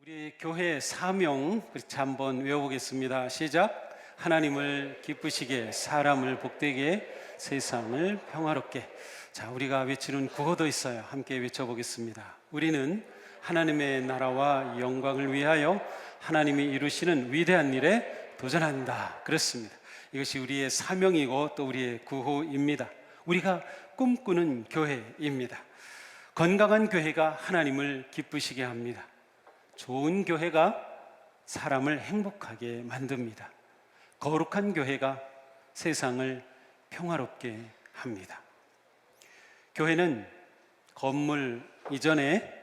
우리 교회 사명 같이 한번 외워보겠습니다. 시작. 하나님을 기쁘시게, 사람을 복되게, 세상을 평화롭게. 자, 우리가 외치는 구호도 있어요. 함께 외쳐보겠습니다. 우리는 하나님의 나라와 영광을 위하여 하나님이 이루시는 위대한 일에 도전한다. 그렇습니다. 이것이 우리의 사명이고 또 우리의 구호입니다. 우리가 꿈꾸는 교회입니다. 건강한 교회가 하나님을 기쁘시게 합니다. 좋은 교회가 사람을 행복하게 만듭니다. 거룩한 교회가 세상을 평화롭게 합니다. 교회는 건물 이전에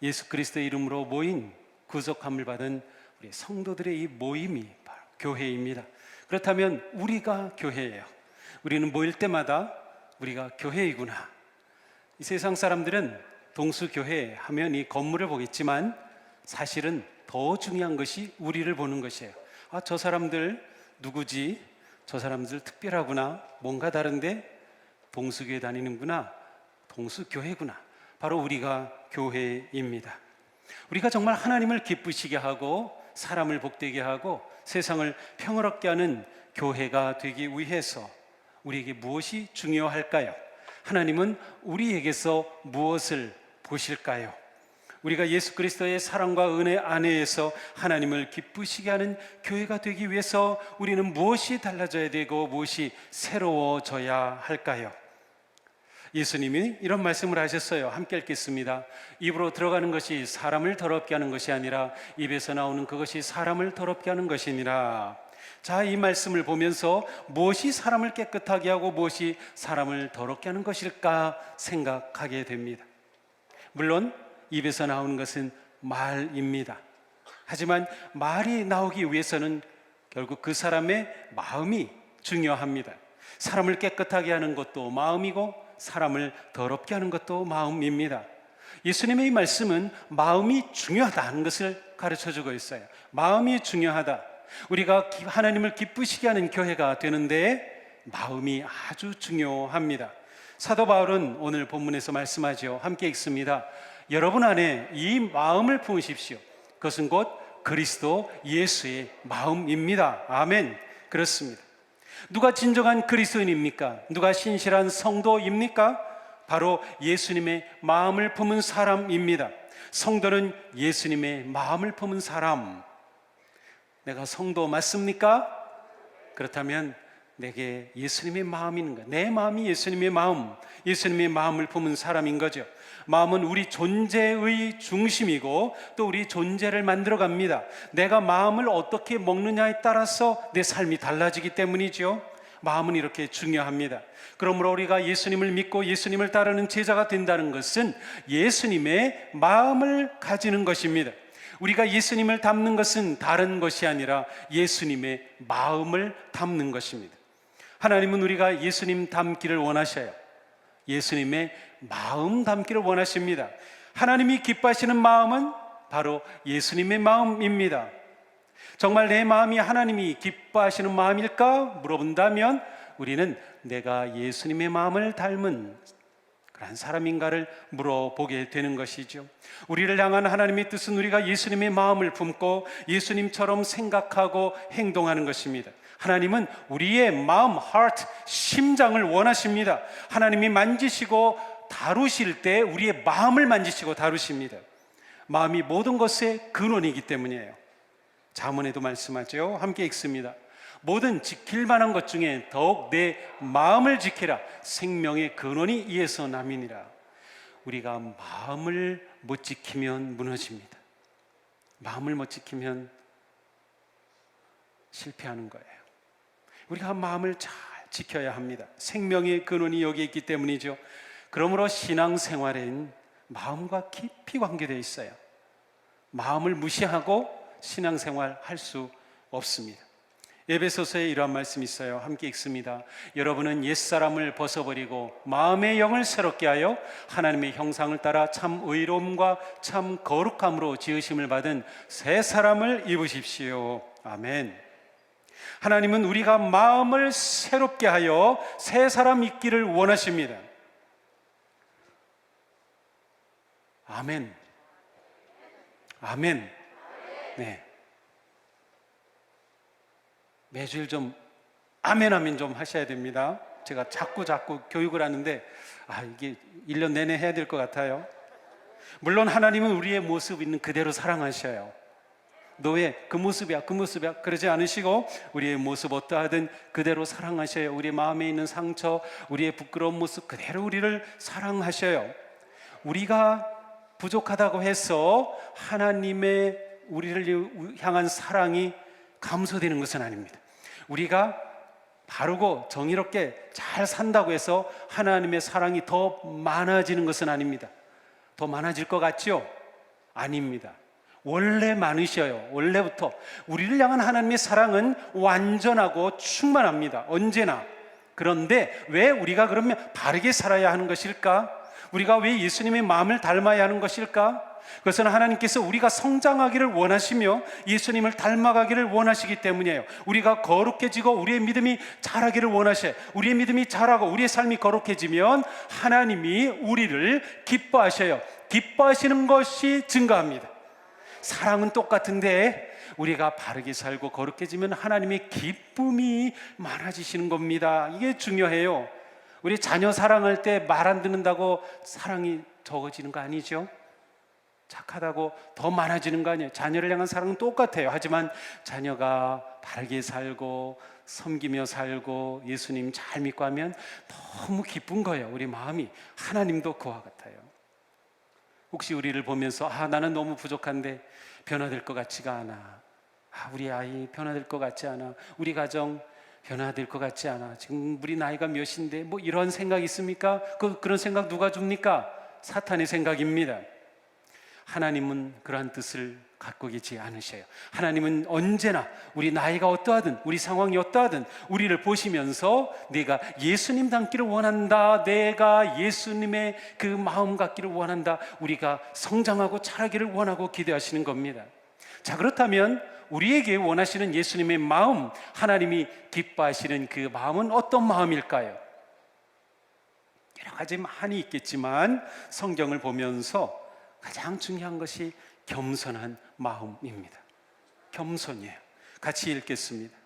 예수 그리스도의 이름으로 모인 구속함을 받은 우리 성도들의 이 모임이 바로 교회입니다. 그렇다면 우리가 교회예요. 우리는 모일 때마다 우리가 교회이구나. 이 세상 사람들은 동수교회 하면 이 건물을 보겠지만 사실은 더 중요한 것이 우리를 보는 것이에요. 아, 저 사람들 누구지? 저 사람들 특별하구나. 뭔가 다른데 동수교회 다니는구나. 동수교회구나. 바로 우리가 교회입니다. 우리가 정말 하나님을 기쁘시게 하고 사람을 복되게 하고 세상을 평화롭게 하는 교회가 되기 위해서 우리에게 무엇이 중요할까요? 하나님은 우리에게서 무엇을 보실까요? 우리가 예수 그리스도의 사랑과 은혜 안에서 하나님을 기쁘시게 하는 교회가 되기 위해서 우리는 무엇이 달라져야 되고 무엇이 새로워져야 할까요? 예수님이 이런 말씀을 하셨어요. 함께 읽겠습니다. 입으로 들어가는 것이 사람을 더럽게 하는 것이 아니라 입에서 나오는 그것이 사람을 더럽게 하는 것이니라. 자, 이 말씀을 보면서 무엇이 사람을 깨끗하게 하고 무엇이 사람을 더럽게 하는 것일까 생각하게 됩니다. 물론 입에서 나오는 것은 말입니다. 하지만 말이 나오기 위해서는 결국 그 사람의 마음이 중요합니다. 사람을 깨끗하게 하는 것도 마음이고 사람을 더럽게 하는 것도 마음입니다. 예수님의 이 말씀은 마음이 중요하다는 것을 가르쳐주고 있어요. 마음이 중요하다. 우리가 하나님을 기쁘시게 하는 교회가 되는데 마음이 아주 중요합니다. 사도 바울은 오늘 본문에서 말씀하죠. 함께 읽습니다. 여러분 안에 이 마음을 품으십시오. 그것은 곧 그리스도 예수의 마음입니다. 아멘. 그렇습니다. 누가 진정한 그리스도인입니까? 누가 신실한 성도입니까? 바로 예수님의 마음을 품은 사람입니다. 성도는 예수님의 마음을 품은 사람. 내가 성도 맞습니까? 그렇다면 내게 예수님의 마음이 있는 거야. 내 마음이 예수님의 마음, 예수님의 마음을 품은 사람인 거죠. 마음은 우리 존재의 중심이고 또 우리 존재를 만들어 갑니다. 내가 마음을 어떻게 먹느냐에 따라서 내 삶이 달라지기 때문이죠. 마음은 이렇게 중요합니다. 그러므로 우리가 예수님을 믿고 예수님을 따르는 제자가 된다는 것은 예수님의 마음을 가지는 것입니다. 우리가 예수님을 닮는 것은 다른 것이 아니라 예수님의 마음을 닮는 것입니다. 하나님은 우리가 예수님 닮기를 원하셔요. 예수님의 마음 닮기를 원하십니다. 하나님이 기뻐하시는 마음은 바로 예수님의 마음입니다. 정말 내 마음이 하나님이 기뻐하시는 마음일까 물어본다면 우리는 내가 예수님의 마음을 닮은 그런 사람인가를 물어보게 되는 것이죠. 우리를 향한 하나님의 뜻은 우리가 예수님의 마음을 품고 예수님처럼 생각하고 행동하는 것입니다. 하나님은 우리의 마음, heart, 심장을 원하십니다. 하나님이 만지시고 다루실 때 우리의 마음을 만지시고 다루십니다. 마음이 모든 것의 근원이기 때문이에요. 잠언에도 말씀하죠. 함께 읽습니다. 모든 지킬 만한 것 중에 더욱 내 마음을 지키라. 생명의 근원이 이에서 남이니라. 우리가 마음을 못 지키면 무너집니다. 마음을 못 지키면 실패하는 거예요. 우리가 마음을 잘 지켜야 합니다. 생명의 근원이 여기에 있기 때문이죠. 그러므로 신앙생활엔 마음과 깊이 관계되어 있어요. 마음을 무시하고 신앙생활 할 수 없습니다. 에베소서에 이러한 말씀이 있어요. 함께 읽습니다. 여러분은 옛사람을 벗어버리고 마음의 영을 새롭게 하여 하나님의 형상을 따라 참 의로움과 참 거룩함으로 지으심을 받은 새 사람을 입으십시오. 아멘. 하나님은 우리가 마음을 새롭게 하여 새 사람 있기를 원하십니다. 아멘. 아멘. 네. 매주일 좀 아멘 아멘 좀 하셔야 됩니다. 제가 자꾸 교육을 하는데 이게 1년 내내 해야 될 것 같아요. 물론 하나님은 우리의 모습 있는 그대로 사랑하셔요. 너 왜 그 모습이야 그러지 않으시고 우리의 모습 어떠하든 그대로 사랑하셔요. 우리의 마음에 있는 상처, 우리의 부끄러운 모습 그대로 우리를 사랑하셔요. 우리가 부족하다고 해서 하나님의 우리를 향한 사랑이 감소되는 것은 아닙니다. 우리가 바르고 정의롭게 잘 산다고 해서 하나님의 사랑이 더 많아지는 것은 아닙니다. 더 많아질 것 같죠? 아닙니다. 원래 많으셔요. 원래부터 우리를 향한 하나님의 사랑은 완전하고 충만합니다. 언제나. 그런데 왜 우리가 그러면 바르게 살아야 하는 것일까? 우리가 왜 예수님의 마음을 닮아야 하는 것일까? 그것은 하나님께서 우리가 성장하기를 원하시며 예수님을 닮아가기를 원하시기 때문이에요. 우리가 거룩해지고 우리의 믿음이 자라기를 원하셔요. 우리의 믿음이 자라고 우리의 삶이 거룩해지면 하나님이 우리를 기뻐하셔요. 기뻐하시는 것이 증가합니다. 사랑은 똑같은데 우리가 바르게 살고 거룩해지면 하나님의 기쁨이 많아지시는 겁니다. 이게 중요해요. 우리 자녀 사랑할 때 말 안 듣는다고 사랑이 적어지는 거 아니죠? 착하다고 더 많아지는 거 아니에요. 자녀를 향한 사랑은 똑같아요. 하지만 자녀가 바르게 살고 섬기며 살고 예수님 잘 믿고 하면 너무 기쁜 거예요. 우리 마음이. 하나님도 그와 같아요. 혹시 우리를 보면서 나는 너무 부족한데 변화될 것 같지가 않아. 우리 아이 변화될 것 같지 않아. 우리 가정 변화될 것 같지 않아. 지금 우리 나이가 몇인데 뭐 이런 생각 있습니까? 그런 생각 누가 줍니까? 사탄의 생각입니다. 하나님은 그러한 뜻을 갖고 계시지 않으셔요. 하나님은 언제나 우리 나이가 어떠하든 우리 상황이 어떠하든 우리를 보시면서 내가 예수님 닮기를 원한다, 내가 예수님의 그 마음 갖기를 원한다, 우리가 성장하고 자라기를 원하고 기대하시는 겁니다. 자, 그렇다면 우리에게 원하시는 예수님의 마음, 하나님이 기뻐하시는 그 마음은 어떤 마음일까요? 여러 가지 많이 있겠지만 성경을 보면서 가장 중요한 것이 겸손한 마음입니다. 겸손이에요. 같이 읽겠습니다.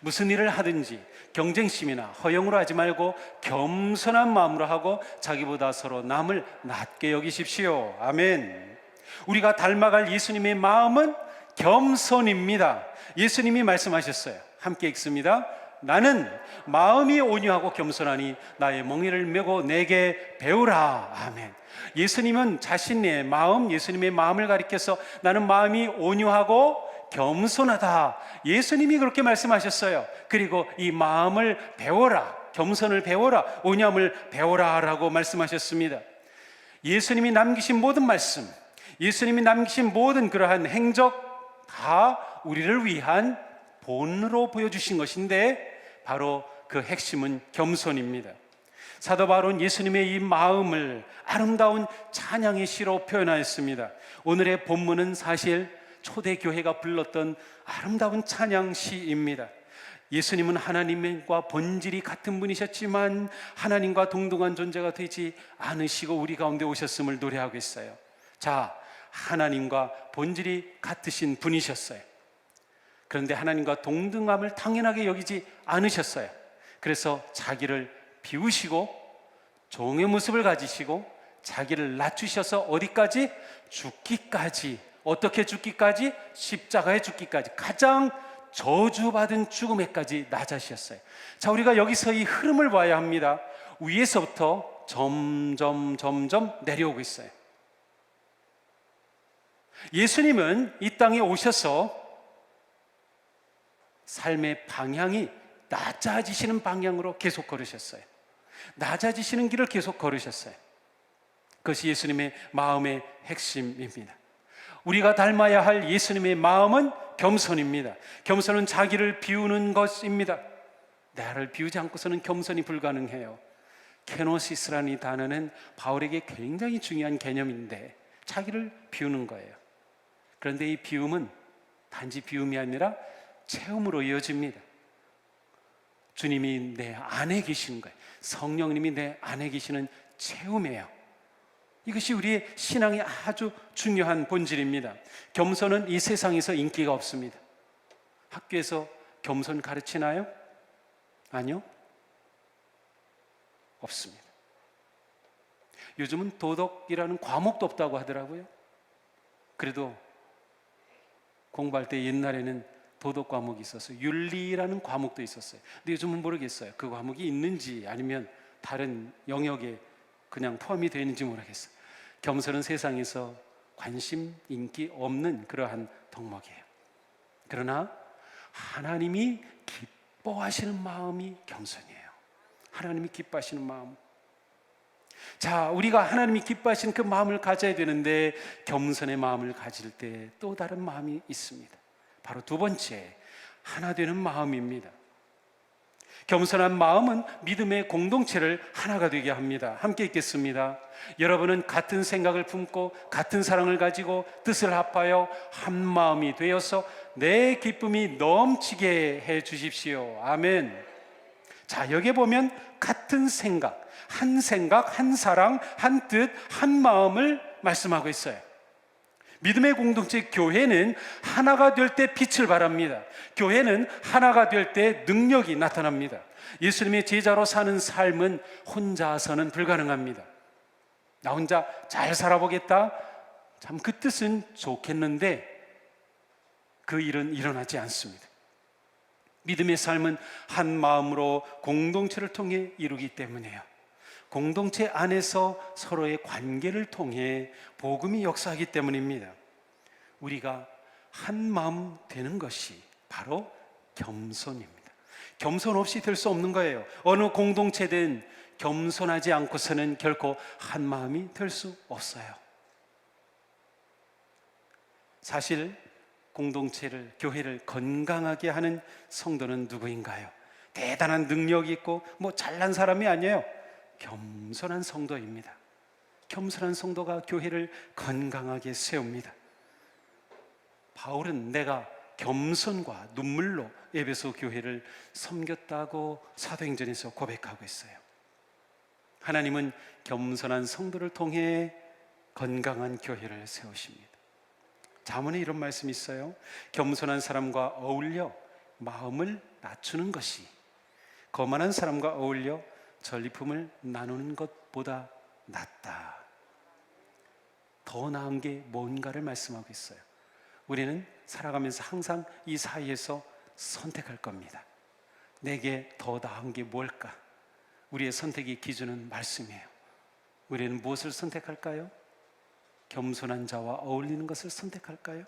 무슨 일을 하든지 경쟁심이나 허영으로 하지 말고 겸손한 마음으로 하고 자기보다 서로 남을 낮게 여기십시오. 아멘. 우리가 닮아갈 예수님의 마음은 겸손입니다. 예수님이 말씀하셨어요. 함께 읽습니다. 나는 마음이 온유하고 겸손하니 나의 멍에를 메고 내게 배우라. 아멘. 예수님은 자신의 마음, 예수님의 마음을 가리켜서 나는 마음이 온유하고 겸손하다. 예수님이 그렇게 말씀하셨어요. 그리고 이 마음을 배워라. 겸손을 배워라. 온유함을 배워라 라고 말씀하셨습니다. 예수님이 남기신 모든 말씀, 예수님이 남기신 모든 그러한 행적 다 우리를 위한 본으로 보여주신 것인데 바로 그 핵심은 겸손입니다. 사도 바울은 예수님의 이 마음을 아름다운 찬양의 시로 표현하였습니다. 오늘의 본문은 사실 초대교회가 불렀던 아름다운 찬양시입니다. 예수님은 하나님과 본질이 같은 분이셨지만 하나님과 동등한 존재가 되지 않으시고 우리 가운데 오셨음을 노래하고 있어요. 자, 하나님과 본질이 같으신 분이셨어요. 그런데 하나님과 동등함을 당연하게 여기지 않으셨어요. 그래서 자기를 비우시고 종의 모습을 가지시고 자기를 낮추셔서 어디까지? 죽기까지. 어떻게 죽기까지? 십자가에 죽기까지. 가장 저주받은 죽음에까지 낮아지셨어요. 자, 우리가 여기서 이 흐름을 봐야 합니다. 위에서부터 점점 내려오고 있어요. 예수님은 이 땅에 오셔서 삶의 방향이 낮아지시는 방향으로 계속 걸으셨어요. 낮아지시는 길을 계속 걸으셨어요. 그것이 예수님의 마음의 핵심입니다. 우리가 닮아야 할 예수님의 마음은 겸손입니다. 겸손은 자기를 비우는 것입니다. 나를 비우지 않고서는 겸손이 불가능해요. 케노시스라는 이 단어는 바울에게 굉장히 중요한 개념인데 자기를 비우는 거예요. 그런데 이 비움은 단지 비움이 아니라 체험으로 이어집니다. 주님이 내 안에 계시는 거예요. 성령님이 내 안에 계시는 체험이에요. 이것이 우리의 신앙의 아주 중요한 본질입니다. 겸손은 이 세상에서 인기가 없습니다. 학교에서 겸손 가르치나요? 아니요, 없습니다. 요즘은 도덕이라는 과목도 없다고 하더라고요. 그래도 공부할 때 옛날에는 도덕 과목이 있었어요. 윤리라는 과목도 있었어요. 근데 요즘은 모르겠어요. 그 과목이 있는지 아니면 다른 영역에 그냥 포함이 되어 있는지 모르겠어요. 겸손은 세상에서 관심, 인기 없는 그러한 덕목이에요. 그러나 하나님이 기뻐하시는 마음이 겸손이에요. 하나님이 기뻐하시는 마음. 자, 우리가 하나님이 기뻐하시는 그 마음을 가져야 되는데 겸손의 마음을 가질 때 또 다른 마음이 있습니다. 바로 두 번째, 하나 되는 마음입니다. 겸손한 마음은 믿음의 공동체를 하나가 되게 합니다. 함께 읽겠습니다. 여러분은 같은 생각을 품고 같은 사랑을 가지고 뜻을 합하여 한 마음이 되어서 내 기쁨이 넘치게 해 주십시오. 아멘. 자, 여기 보면 같은 생각, 한 사랑, 한 뜻, 한 마음을 말씀하고 있어요. 믿음의 공동체 교회는 하나가 될 때 빛을 발합니다. 교회는 하나가 될 때 능력이 나타납니다. 예수님의 제자로 사는 삶은 혼자서는 불가능합니다. 나 혼자 잘 살아보겠다, 참 그 뜻은 좋겠는데 그 일은 일어나지 않습니다. 믿음의 삶은 한 마음으로 공동체를 통해 이루기 때문에요. 공동체 안에서 서로의 관계를 통해 복음이 역사하기 때문입니다. 우리가 한 마음 되는 것이 바로 겸손입니다. 겸손 없이 될 수 없는 거예요. 어느 공동체든 겸손하지 않고서는 결코 한 마음이 될 수 없어요. 사실 공동체를, 교회를 건강하게 하는 성도는 누구인가요? 대단한 능력이 있고 잘난 사람이 아니에요. 겸손한 성도입니다. 겸손한 성도가 교회를 건강하게 세웁니다. 바울은 내가 겸손과 눈물로 에베소 교회를 섬겼다고 사도행전에서 고백하고 있어요. 하나님은 겸손한 성도를 통해 건강한 교회를 세우십니다. 잠언에 이런 말씀이 있어요. 겸손한 사람과 어울려 마음을 낮추는 것이 거만한 사람과 어울려 전리품을 나누는 것보다 낫다. 더 나은 게 뭔가를 말씀하고 있어요. 우리는 살아가면서 항상 이 사이에서 선택할 겁니다. 내게 더 나은 게 뭘까? 우리의 선택의 기준은 말씀이에요. 우리는 무엇을 선택할까요? 겸손한 자와 어울리는 것을 선택할까요?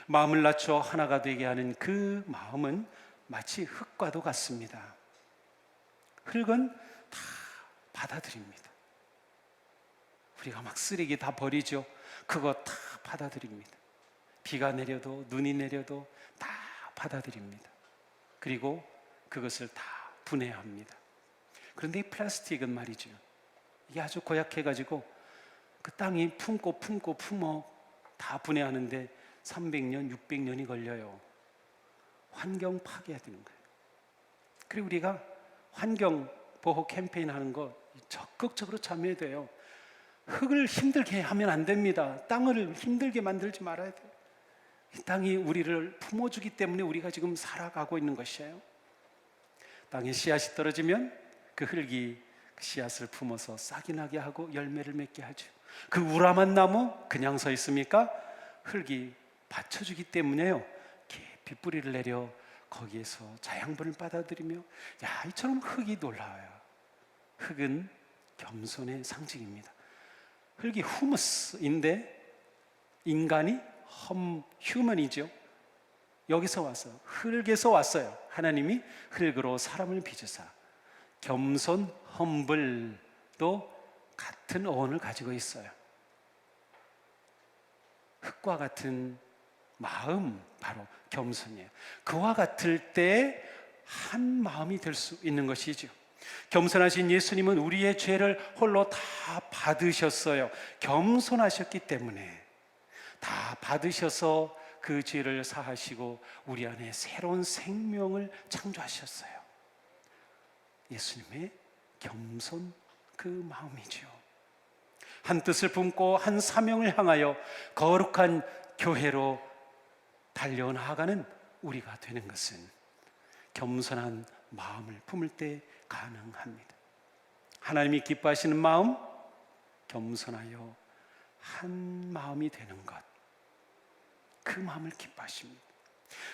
마음을 낮춰 하나가 되게 하는 그 마음은 마치 흙과도 같습니다. 흙은 다 받아들입니다. 우리가 막 쓰레기 다 버리죠. 그거 다 받아들입니다. 비가 내려도 눈이 내려도 다 받아들입니다. 그리고 그것을 다 분해합니다. 그런데 이 플라스틱은 말이죠, 이게 아주 고약해가지고 그 땅이 품고 품어 다 분해하는데 300년, 600년이 걸려요. 환경 파괴되는 거예요. 그리고 우리가 환경 보호 캠페인 하는 거 적극적으로 참여해야 돼요. 흙을 힘들게 하면 안 됩니다. 땅을 힘들게 만들지 말아야 돼요. 이 땅이 우리를 품어주기 때문에 우리가 지금 살아가고 있는 것이에요. 땅에 씨앗이 떨어지면 그 흙이 그 씨앗을 품어서 싹이 나게 하고 열매를 맺게 하죠. 그 우람한 나무 그냥 서 있습니까? 흙이 받쳐주기 때문에요. 깊이 뿌리를 내려 거기에서 자양분을 받아들이며, 이처럼 흙이 놀라워요. 흙은 겸손의 상징입니다. 흙이 후무스인데 인간이 휴먼이죠. 여기서 와서 흙에서 왔어요. 하나님이 흙으로 사람을 빚으사 겸손, 험블도 같은 어원을 가지고 있어요. 흙과 같은 마음, 바로 겸손이에요. 그와 같을 때 한 마음이 될 수 있는 것이죠. 겸손하신 예수님은 우리의 죄를 홀로 다 받으셨어요. 겸손하셨기 때문에 다 받으셔서 그 죄를 사하시고 우리 안에 새로운 생명을 창조하셨어요. 예수님의 겸손, 그 마음이죠. 한 뜻을 품고 한 사명을 향하여 거룩한 교회로 달려나가는 우리가 되는 것은 겸손한 마음을 품을 때 가능합니다. 하나님이 기뻐하시는 마음, 겸손하여 한 마음이 되는 것, 그 마음을 기뻐하십니다.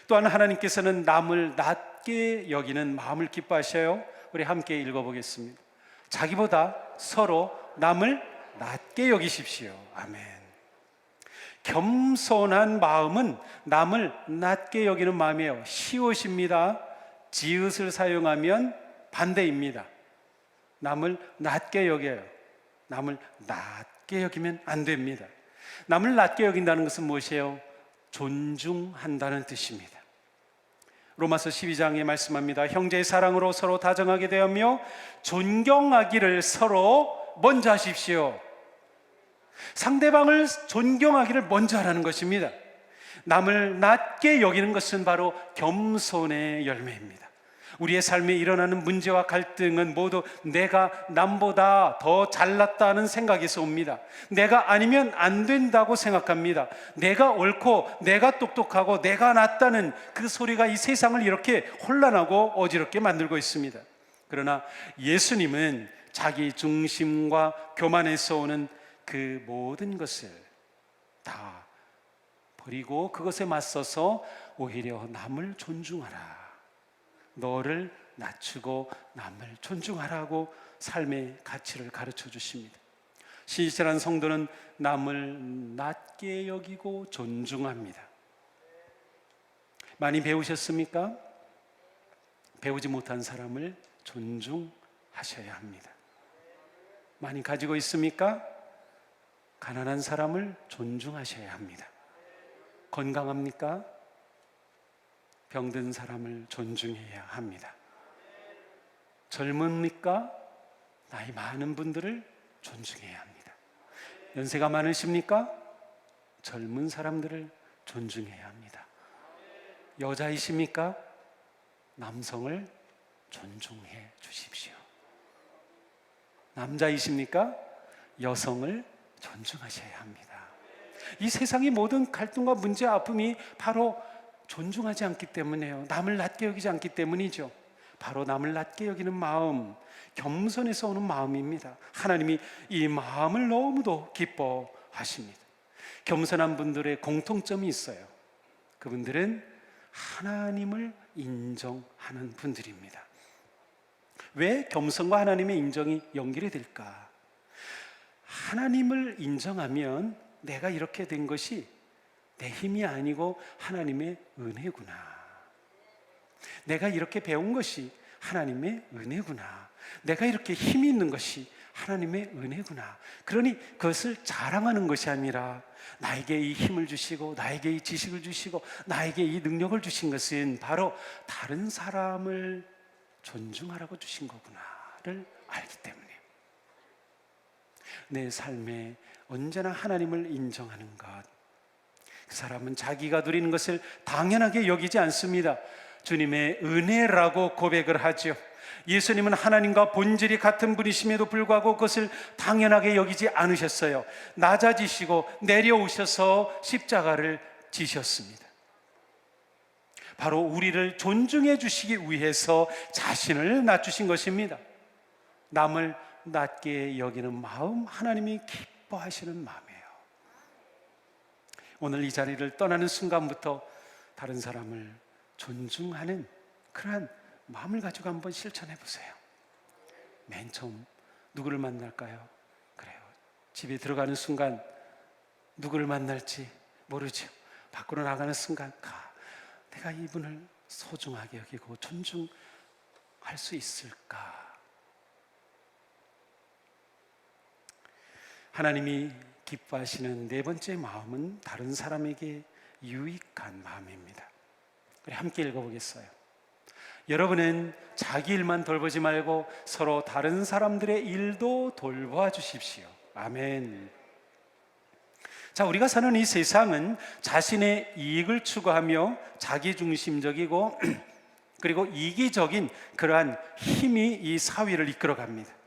또한 하나님께서는 남을 낮게 여기는 마음을 기뻐하셔요. 우리 함께 읽어보겠습니다. 자기보다 서로 남을 낮게 여기십시오. 아멘. 겸손한 마음은 남을 낮게 여기는 마음이에요. 시옷입니다. 지읒을 사용하면 반대입니다. 남을 낮게 여겨요. 남을 낮게 여기면 안 됩니다. 남을 낮게 여긴다는 것은 무엇이에요? 존중한다는 뜻입니다. 로마서 12장에 말씀합니다. 형제의 사랑으로 서로 다정하게 되었며 존경하기를 서로 먼저 하십시오. 상대방을 존경하기를 먼저 하라는 것입니다. 남을 낮게 여기는 것은 바로 겸손의 열매입니다. 우리의 삶에 일어나는 문제와 갈등은 모두 내가 남보다 더 잘났다는 생각에서 옵니다. 내가 아니면 안 된다고 생각합니다. 내가 옳고 내가 똑똑하고 내가 낫다는 그 소리가 이 세상을 이렇게 혼란하고 어지럽게 만들고 있습니다. 그러나 예수님은 자기 중심과 교만에서 오는 그 모든 것을 다 버리고 그것에 맞서서 오히려 남을 존중하라, 너를 낮추고 남을 존중하라고 삶의 가치를 가르쳐 주십니다. 신실한 성도는 남을 낮게 여기고 존중합니다. 많이 배우셨습니까? 배우지 못한 사람을 존중하셔야 합니다. 많이 가지고 있습니까? 가난한 사람을 존중하셔야 합니다. 건강합니까? 병든 사람을 존중해야 합니다. 젊습니까? 나이 많은 분들을 존중해야 합니다. 연세가 많으십니까? 젊은 사람들을 존중해야 합니다. 여자이십니까? 남성을 존중해 주십시오. 남자이십니까? 여성을 존중하셔야 합니다. 이 세상의 모든 갈등과 문제, 아픔이 바로 존중하지 않기 때문에요. 남을 낮게 여기지 않기 때문이죠. 바로 남을 낮게 여기는 마음, 겸손에서 오는 마음입니다. 하나님이 이 마음을 너무도 기뻐하십니다. 겸손한 분들의 공통점이 있어요. 그분들은 하나님을 인정하는 분들입니다. 왜 겸손과 하나님의 인정이 연결이 될까? 하나님을 인정하면 내가 이렇게 된 것이 내 힘이 아니고 하나님의 은혜구나. 내가 이렇게 배운 것이 하나님의 은혜구나. 내가 이렇게 힘이 있는 것이 하나님의 은혜구나. 그러니 그것을 자랑하는 것이 아니라 나에게 이 힘을 주시고 나에게 이 지식을 주시고 나에게 이 능력을 주신 것은 바로 다른 사람을 존중하라고 주신 거구나를 알기 때문에 내 삶에 언제나 하나님을 인정하는 것, 그 사람은 자기가 누리는 것을 당연하게 여기지 않습니다. 주님의 은혜라고 고백을 하죠. 예수님은 하나님과 본질이 같은 분이심에도 불구하고 그것을 당연하게 여기지 않으셨어요. 낮아지시고 내려오셔서 십자가를 지셨습니다. 바로 우리를 존중해 주시기 위해서 자신을 낮추신 것입니다. 남을 낮게 여기는 마음, 하나님이 기뻐하시는 마음이에요. 오늘 이 자리를 떠나는 순간부터 다른 사람을 존중하는 그러한 마음을 가지고 한번 실천해 보세요. 맨 처음 누구를 만날까요? 그래요. 집에 들어가는 순간 누구를 만날지 모르죠. 밖으로 나가는 순간 내가 이분을 소중하게 여기고 존중할 수 있을까? 하나님이 기뻐하시는 네 번째 마음은 다른 사람에게 유익한 마음입니다. 우리 함께 읽어보겠어요. 여러분은 자기 일만 돌보지 말고 서로 다른 사람들의 일도 돌봐 주십시오. 아멘. 자, 우리가 사는 이 세상은 자신의 이익을 추구하며 자기중심적이고 그리고 이기적인 그러한 힘이 이 사회를 이끌어갑니다.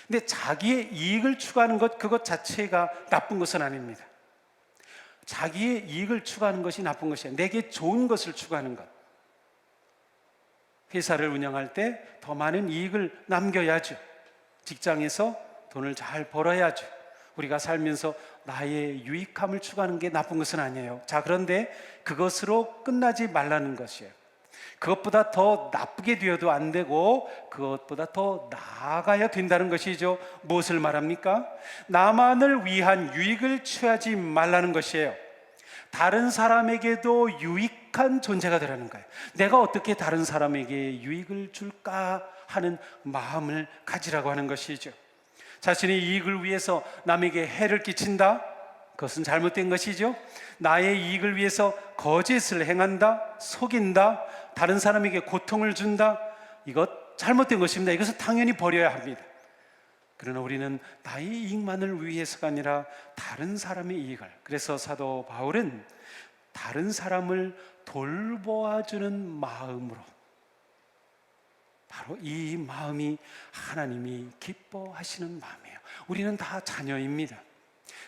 근데 자기의 이익을 추구하는 것, 그것 자체가 나쁜 것은 아닙니다. 자기의 이익을 추구하는 것이 나쁜 것이에요. 내게 좋은 것을 추구하는 것. 회사를 운영할 때 더 많은 이익을 남겨야죠. 직장에서 돈을 잘 벌어야죠. 우리가 살면서 나의 유익함을 추구하는 게 나쁜 것은 아니에요. 자, 그런데 그것으로 끝나지 말라는 것이에요. 그것보다 더 나쁘게 되어도 안 되고 그것보다 더 나아가야 된다는 것이죠. 무엇을 말합니까? 나만을 위한 유익을 취하지 말라는 것이에요. 다른 사람에게도 유익한 존재가 되라는 거예요. 내가 어떻게 다른 사람에게 유익을 줄까 하는 마음을 가지라고 하는 것이죠. 자신의 이익을 위해서 남에게 해를 끼친다? 그것은 잘못된 것이죠. 나의 이익을 위해서 거짓을 행한다, 속인다, 다른 사람에게 고통을 준다, 이것 잘못된 것입니다. 이것은 당연히 버려야 합니다. 그러나 우리는 나의 이익만을 위해서가 아니라 다른 사람의 이익을, 그래서 사도 바울은 다른 사람을 돌보아주는 마음으로, 바로 이 마음이 하나님이 기뻐하시는 마음이에요. 우리는 다 자녀입니다.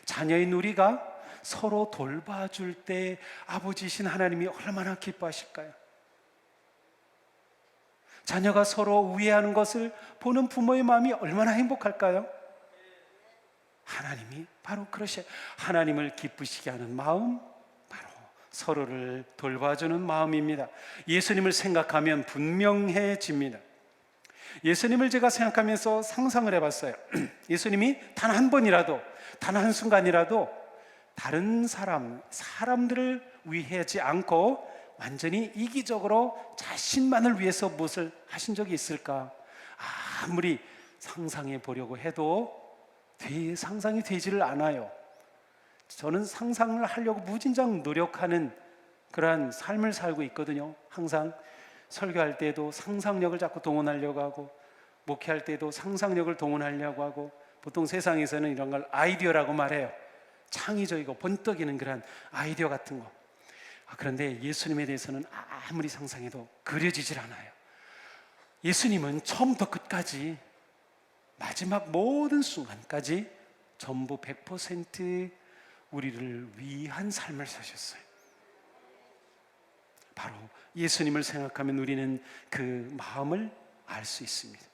자녀인 우리가 서로 돌봐줄 때 아버지이신 하나님이 얼마나 기뻐하실까요? 자녀가 서로 우애하는 것을 보는 부모의 마음이 얼마나 행복할까요? 하나님이 바로 그러셔요. 하나님을 기쁘시게 하는 마음, 바로 서로를 돌봐주는 마음입니다. 예수님을 생각하면 분명해집니다. 예수님을 제가 생각하면서 상상을 해봤어요. 예수님이 단 한 번이라도, 단 한순간이라도 다른 사람들을 위하지 않고 완전히 이기적으로 자신만을 위해서 무엇을 하신 적이 있을까? 아무리 상상해 보려고 해도 상상이 되지를 않아요. 저는 상상을 하려고 무진장 노력하는 그러한 삶을 살고 있거든요. 항상 설교할 때도 상상력을 자꾸 동원하려고 하고, 목회할 때도 상상력을 동원하려고 하고, 보통 세상에서는 이런 걸 아이디어라고 말해요. 창의적이고 번뜩이는 그런 아이디어 같은 거. 그런데 예수님에 대해서는 아무리 상상해도 그려지질 않아요. 예수님은 처음부터 끝까지, 마지막 모든 순간까지 전부 100% 우리를 위한 삶을 사셨어요. 바로 예수님을 생각하면 우리는 그 마음을 알 수 있습니다.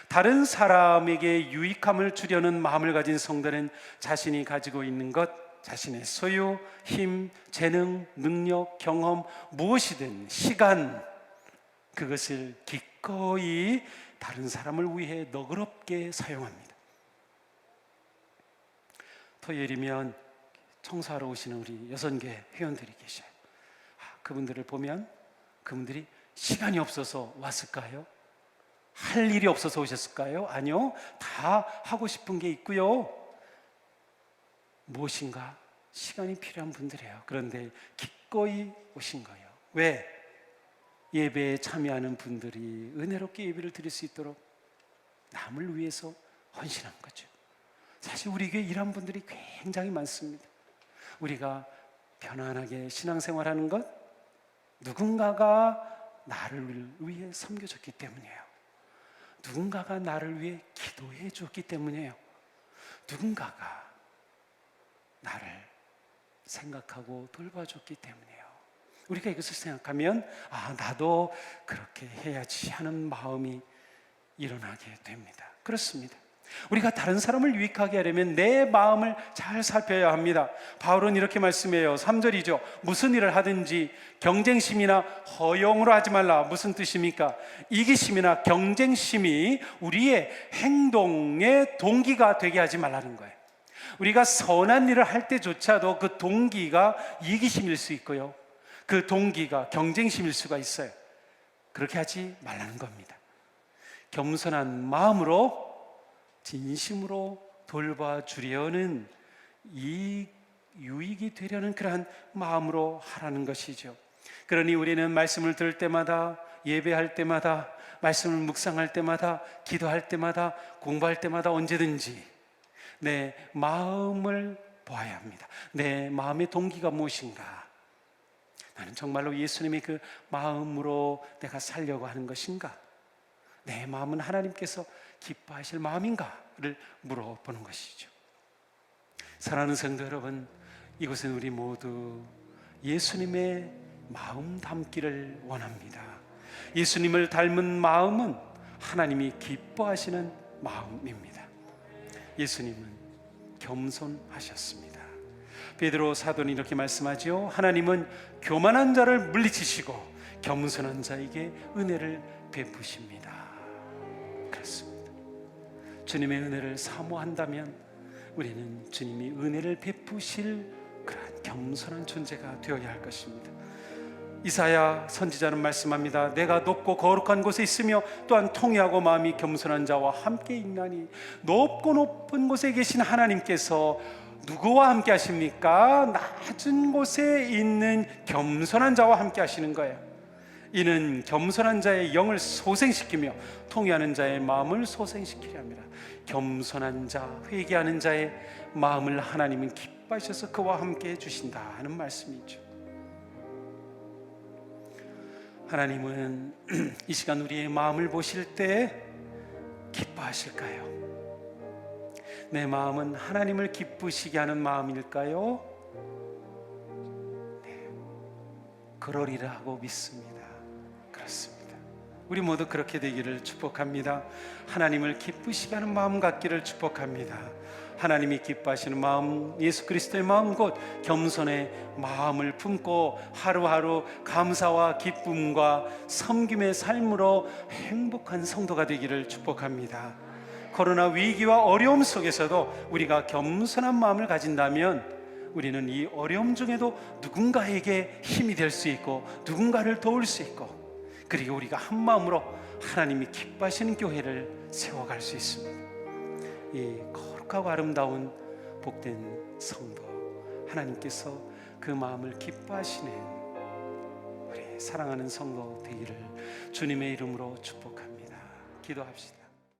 다른 사람에게 유익함을 주려는 마음을 가진 성도는 자신이 가지고 있는 것, 자신의 소유, 힘, 재능, 능력, 경험, 무엇이든 시간, 그것을 기꺼이 다른 사람을 위해 너그럽게 사용합니다. 토요일이면 청소하러 오시는 우리 여선교회 회원들이 계셔요. 그분들을 보면 그분들이 시간이 없어서 왔을까요? 할 일이 없어서 오셨을까요? 아니요, 다 하고 싶은 게 있고요, 무엇인가 시간이 필요한 분들이에요. 그런데 기꺼이 오신 거예요. 왜? 예배에 참여하는 분들이 은혜롭게 예배를 드릴 수 있도록 남을 위해서 헌신한 거죠. 사실 우리 교회 일한 분들이 굉장히 많습니다. 우리가 편안하게 신앙생활하는 것, 누군가가 나를 위해 섬겨줬기 때문이에요. 누군가가 나를 위해 기도해 줬기 때문이에요. 누군가가 나를 생각하고 돌봐줬기 때문이에요. 우리가 이것을 생각하면 나도 그렇게 해야지 하는 마음이 일어나게 됩니다. 그렇습니다. 우리가 다른 사람을 유익하게 하려면 내 마음을 잘 살펴야 합니다. 바울은 이렇게 말씀해요. 3절이죠. 무슨 일을 하든지 경쟁심이나 허영으로 하지 말라. 무슨 뜻입니까? 이기심이나 경쟁심이 우리의 행동의 동기가 되게 하지 말라는 거예요. 우리가 선한 일을 할 때조차도 그 동기가 이기심일 수 있고요, 그 동기가 경쟁심일 수가 있어요. 그렇게 하지 말라는 겁니다. 겸손한 마음으로 진심으로 돌봐주려는, 이 유익이 되려는 그러한 마음으로 하라는 것이죠. 그러니 우리는 말씀을 들을 때마다, 예배할 때마다, 말씀을 묵상할 때마다, 기도할 때마다, 공부할 때마다 언제든지 내 마음을 보아야 합니다. 내 마음의 동기가 무엇인가? 나는 정말로 예수님의 그 마음으로 내가 살려고 하는 것인가? 내 마음은 하나님께서 기뻐하실 마음인가를 물어보는 것이죠. 사랑하는 성도 여러분, 이곳은 우리 모두 예수님의 마음 담기를 원합니다. 예수님을 닮은 마음은 하나님이 기뻐하시는 마음입니다. 예수님은 겸손하셨습니다. 베드로 사도는 이렇게 말씀하죠. 하나님은 교만한 자를 물리치시고 겸손한 자에게 은혜를 베푸십니다. 그렇습니다. 주님의 은혜를 사모한다면 우리는 주님이 은혜를 베푸실 그러한 겸손한 존재가 되어야 할 것입니다. 이사야 선지자는 말씀합니다. 내가 높고 거룩한 곳에 있으며 또한 통회하고 마음이 겸손한 자와 함께 있나니. 높고 높은 곳에 계신 하나님께서 누구와 함께 하십니까? 낮은 곳에 있는 겸손한 자와 함께 하시는 거예요. 이는 겸손한 자의 영을 소생시키며 통회하는 자의 마음을 소생시키려 합니다. 겸손한 자, 회개하는 자의 마음을 하나님은 기뻐하셔서 그와 함께 해주신다 하는 말씀이죠. 하나님은 이 시간 우리의 마음을 보실 때 기뻐하실까요? 내 마음은 하나님을 기쁘시게 하는 마음일까요? 네, 그러리라 하고 믿습니다. 그렇습니다. 우리 모두 그렇게 되기를 축복합니다. 하나님을 기쁘시게 하는 마음 갖기를 축복합니다. 하나님이 기뻐하시는 마음, 예수 그리스도의 마음 곧 겸손의 마음을 품고 하루하루 감사와 기쁨과 섬김의 삶으로 행복한 성도가 되기를 축복합니다. 코로나 위기와 어려움 속에서도 우리가 겸손한 마음을 가진다면 우리는 이 어려움 중에도 누군가에게 힘이 될 수 있고 누군가를 도울 수 있고, 그리고 우리가 한 마음으로 하나님이 기뻐하시는 교회를 세워갈 수 있습니다. 이 거룩하고 아름다운 복된 성도, 하나님께서 그 마음을 기뻐하시는 우리 사랑하는 성도 되기를 주님의 이름으로 축복합니다. 기도합시다.